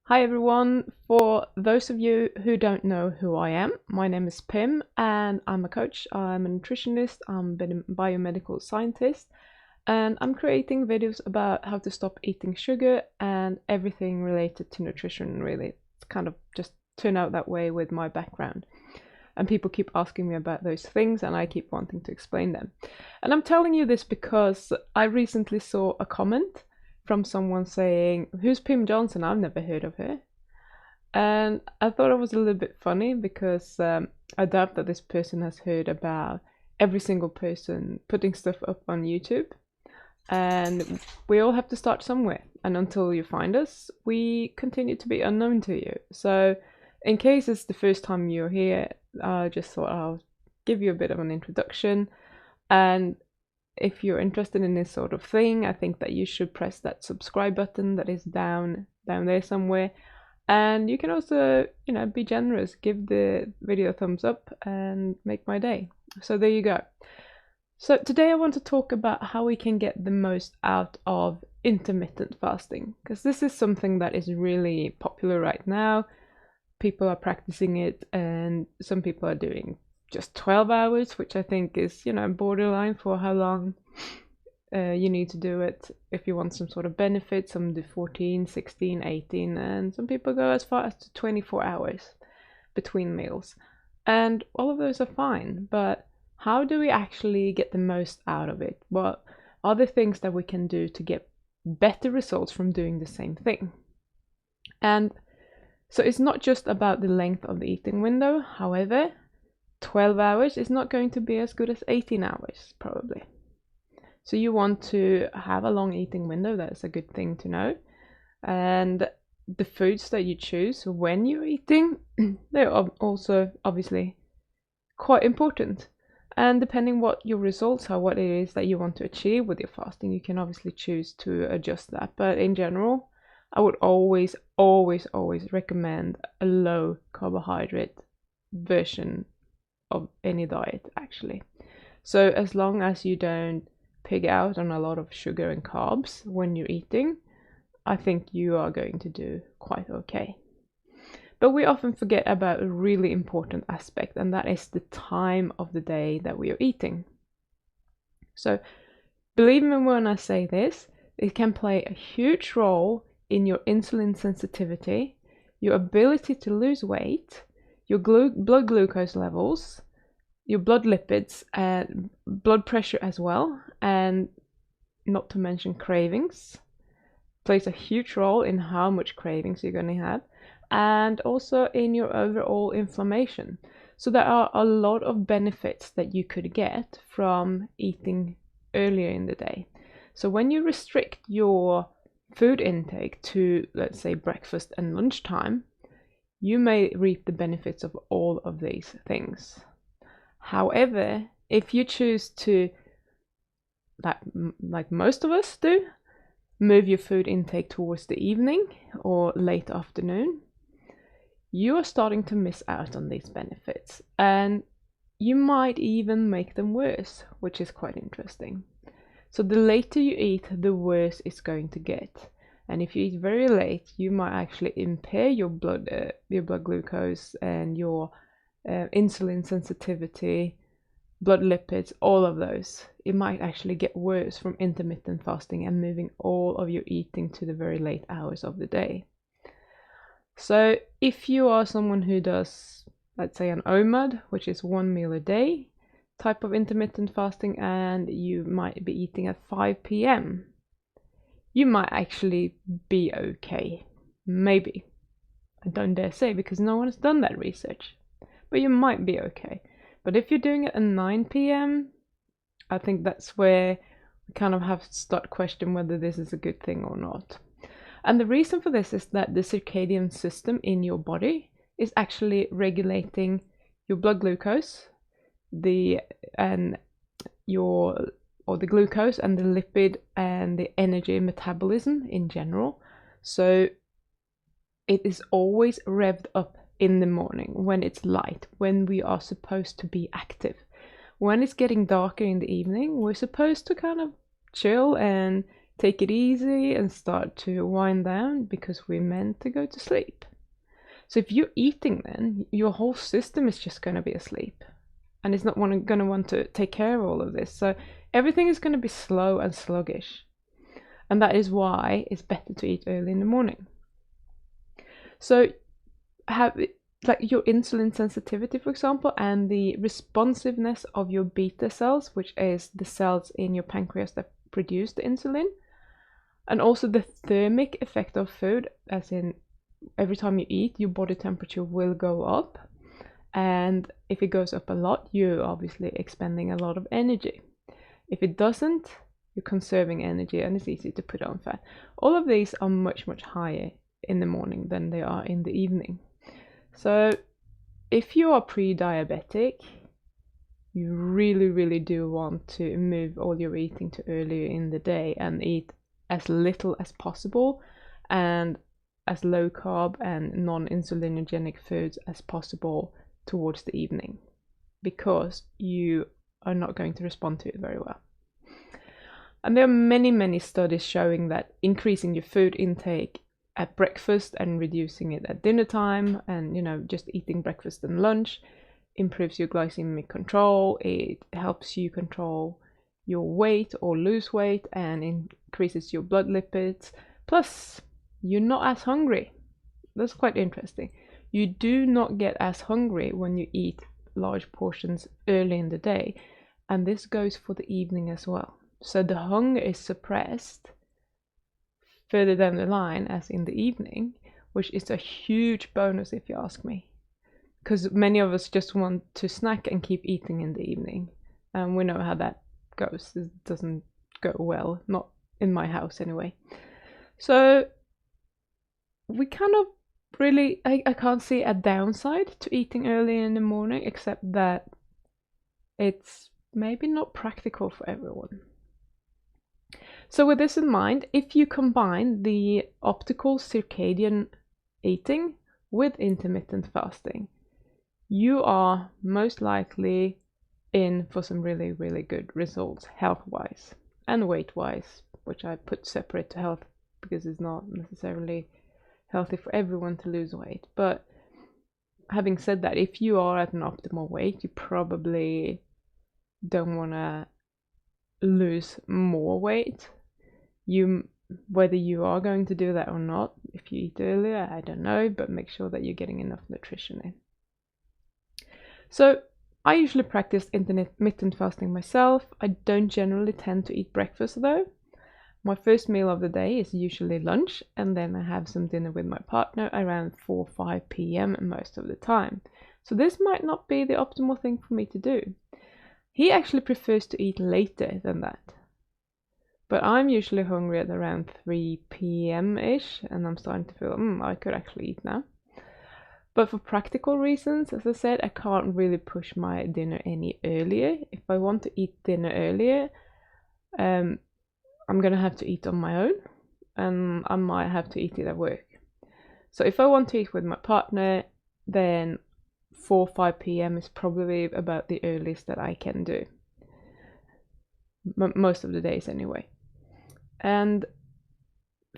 Hi everyone. For those of you who don't know who I am, my name is Pim and I'm a coach, I'm a nutritionist, I'm a biomedical scientist, and I'm creating videos about how to stop eating sugar and everything related to nutrition really. It's kind of just turned out that way with my background. And people keep asking me about those things and I keep wanting to explain them. And I'm telling you this because I recently saw a comment from someone saying, "Who's Pim Johnson? I've never heard of her." And I thought it was a little bit funny because I doubt that this person has heard about every single person putting stuff up on YouTube. And we all have to start somewhere. And until you find us, we continue to be unknown to you. So, in case it's the first time you're here, I just thought I'll give you a bit of an introduction. And if you're interested in this sort of thing, I think that you should press that subscribe button that is down there somewhere. And you can also, be generous, give the video a thumbs up and make my day. So there you go. So today I want to talk about how we can get the most out of intermittent fasting, because this is something that is really popular right now. People are practicing it and some people are doing just 12 hours, which I think is, borderline for how long you need to do it if you want some sort of benefit. Some do 14, 16, 18, and some people go as far as to 24 hours between meals. And all of those are fine, but how do we actually get the most out of it? What are the things that we can do to get better results from doing the same thing? And so it's not just about the length of the eating window. However, 12 hours is not going to be as good as 18 hours, probably. So you want to have a long eating window. That's a good thing to know. And the foods that you choose when you're eating, they're also obviously quite important. And depending what your results are, what it is that you want to achieve with your fasting, you can obviously choose to adjust that. But in general, I would always recommend a low carbohydrate version of any diet, actually. So as long as you don't pig out on a lot of sugar and carbs when you're eating, I think you are going to do quite okay. But we often forget about a really important aspect, and that is the time of the day that we are eating. So believe me when I say this, it can play a huge role in your insulin sensitivity, your ability to lose weight, your blood glucose levels, your blood lipids, and blood pressure as well, and not to mention cravings. Plays a huge role in how much cravings you're going to have, and also in your overall inflammation. So there are a lot of benefits that you could get from eating earlier in the day. So when you restrict your food intake to, let's say, breakfast and lunchtime, you may reap the benefits of all of these things. However, if you choose to, like most of us do, move your food intake towards the evening or late afternoon, you are starting to miss out on these benefits, and you might even make them worse, which is quite interesting. So the later you eat, the worse it's going to get. And if you eat very late, you might actually impair your blood glucose and your insulin sensitivity, blood lipids, all of those. It might actually get worse from intermittent fasting and moving all of your eating to the very late hours of the day. So if you are someone who does, let's say, an OMAD, which is 1 meal a day type of intermittent fasting, and you might be eating at 5 p.m., you might actually be okay. Maybe. I don't dare say because no one has done that research. But you might be okay. But if you're doing it at 9 p.m., I think that's where we kind of have to start questioning whether this is a good thing or not. And the reason for this is that the circadian system in your body is actually regulating your blood glucose, the glucose and the lipid and the energy metabolism in general. So it is always revved up in the morning when it's light, when we are supposed to be active. When it's getting darker in the evening, we're supposed to kind of chill and take it easy and start to wind down because we're meant to go to sleep. So if you're eating, then your whole system is just going to be asleep, and it's not going to want to take care of all of this. So everything is going to be slow and sluggish, and that is why it's better to eat early in the morning. So have like your insulin sensitivity, for example, and the responsiveness of your beta cells, which is the cells in your pancreas that produce the insulin, and also the thermic effect of food, as in every time you eat, your body temperature will go up, and if it goes up a lot, you're obviously expending a lot of energy. If it doesn't, you're conserving energy, and it's easy to put on fat. All of these are much higher in the morning than they are in the evening. So if you are pre-diabetic, you really do want to move all your eating to earlier in the day and eat as little as possible and as low carb and non-insulinogenic foods as possible towards the evening, because you are not going to respond to it very well. And there are many studies showing that increasing your food intake at breakfast and reducing it at dinner time, and just eating breakfast and lunch, improves your glycemic control. It helps you control your weight or lose weight and increases your blood lipids. Plus, you're not as hungry. That's quite interesting. You do not get as hungry when you eat large portions early in the day, and this goes for the evening as well. So the hunger is suppressed further down the line as in the evening, which is a huge bonus if you ask me, because many of us just want to snack and keep eating in the evening, and we know how that goes. It doesn't go well, not in my house anyway. So we kind of really, I can't see a downside to eating early in the morning, except that it's maybe not practical for everyone. So with this in mind, if you combine the optical circadian eating with intermittent fasting, you are most likely in for some really good results health-wise and weight-wise, which I put separate to health because it's not necessarily healthy for everyone to lose weight. But having said that, if you are at an optimal weight, you probably don't want to lose more weight. Whether you are going to do that or not, if you eat earlier, I don't know, but make sure that you're getting enough nutrition in. So I usually practice intermittent fasting myself. I don't generally tend to eat breakfast though. My first meal of the day is usually lunch, and then I have some dinner with my partner around 4 or 5 p.m. most of the time. So this might not be the optimal thing for me to do. He actually prefers to eat later than that. But I'm usually hungry at around 3 p.m.-ish, and I'm starting to feel, I could actually eat now. But for practical reasons, as I said, I can't really push my dinner any earlier. If I want to eat dinner earlier, I'm going to have to eat on my own, and I might have to eat it at work. So if I want to eat with my partner, then 4 or 5 p.m. is probably about the earliest that I can do. Most of the days anyway. And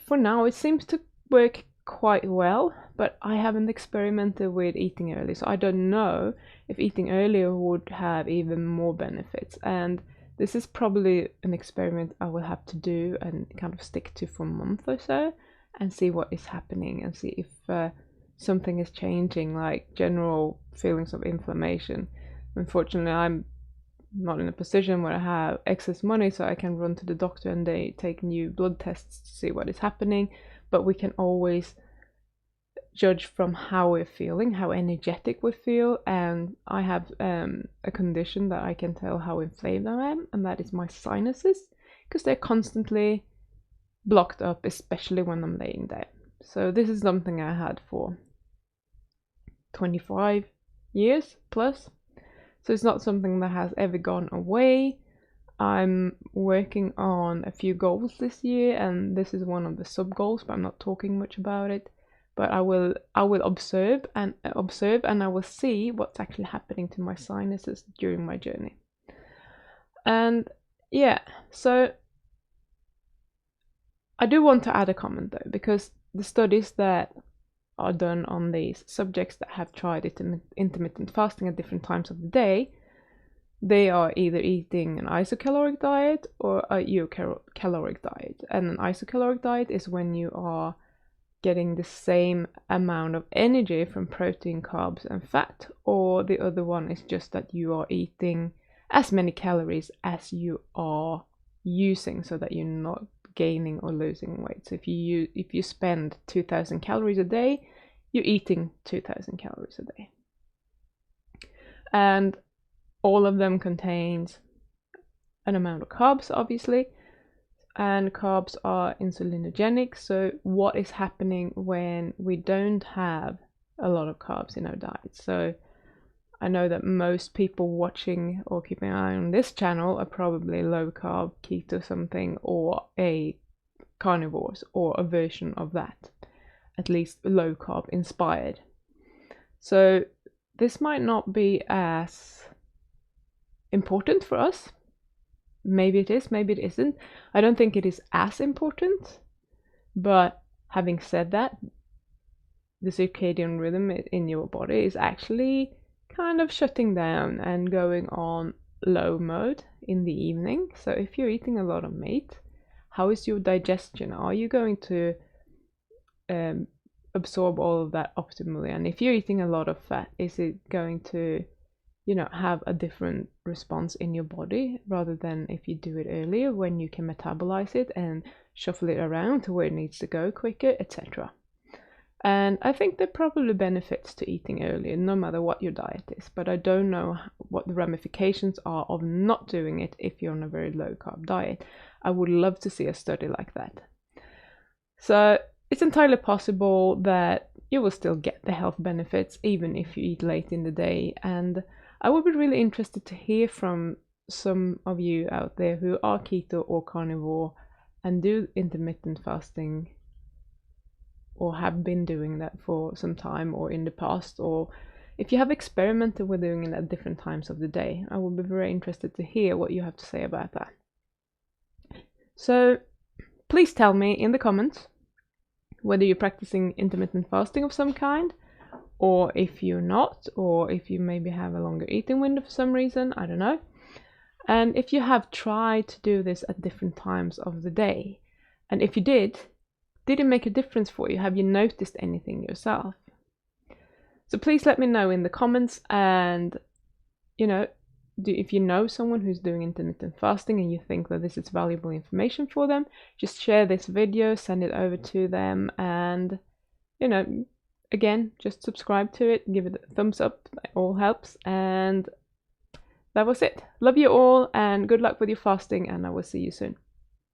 for now it seems to work quite well, but I haven't experimented with eating early, so I don't know if eating earlier would have even more benefits. And this is probably an experiment I will have to do and kind of stick to for a month or so and see what is happening and see if something is changing, like general feelings of inflammation. Unfortunately, I'm not in a position where I have excess money so I can run to the doctor and they take new blood tests to see what is happening, but we can always judge from how we're feeling, how energetic we feel. And I have a condition that I can tell how inflamed I am, and that is my sinuses, because they're constantly blocked up, especially when I'm laying down. So this is something I had for 25 years plus. So it's not something that has ever gone away. I'm working on a few goals this year, and this is one of the sub goals, but I'm not talking much about it. But I will observe and I will see what's actually happening to my sinuses during my journey. And yeah, so I do want to add a comment though, because the studies that are done on these subjects that have tried intermittent fasting at different times of the day, they are either eating an isocaloric diet or a eucaloric diet. And an isocaloric diet is when you are getting the same amount of energy from protein, carbs, and fat, or the other one is just that you are eating as many calories as you are using, so that you're not gaining or losing weight. So if you spend 2,000 calories a day, you're eating 2,000 calories a day. And all of them contains an amount of carbs, obviously, and carbs are insulinogenic. So what is happening when we don't have a lot of carbs in our diet? So I know that most people watching or keeping an eye on this channel are probably low carb, keto something, or a carnivores, or a version of that, at least low carb inspired. So this might not be as important for us. Maybe it is, maybe it isn't. I don't think it is as important, but having said that, the circadian rhythm in your body is actually kind of shutting down and going on low mode in the evening. So if you're eating a lot of meat, how is your digestion? Are you going to absorb all of that optimally? And if you're eating a lot of fat, is it going to have a different response in your body, rather than if you do it earlier when you can metabolize it and shuffle it around to where it needs to go quicker, etc. And I think there are probably benefits to eating earlier, no matter what your diet is, but I don't know what the ramifications are of not doing it if you're on a very low carb diet. I would love to see a study like that. So it's entirely possible that you will still get the health benefits even if you eat late in the day, and I would be really interested to hear from some of you out there who are keto or carnivore and do intermittent fasting, or have been doing that for some time or in the past, or if you have experimented with doing it at different times of the day. I would be very interested to hear what you have to say about that. So please tell me in the comments whether you're practicing intermittent fasting of some kind, or if you're not, or if you maybe have a longer eating window for some reason, I don't know. And if you have tried to do this at different times of the day, and if you did it make a difference for you? Have you noticed anything yourself? So please let me know in the comments, and if you know someone who's doing intermittent fasting and you think that this is valuable information for them, just share this video, send it over to them, and again, just subscribe to it, give it a thumbs up, that all helps. And that was it. Love you all, and good luck with your fasting, and I will see you soon.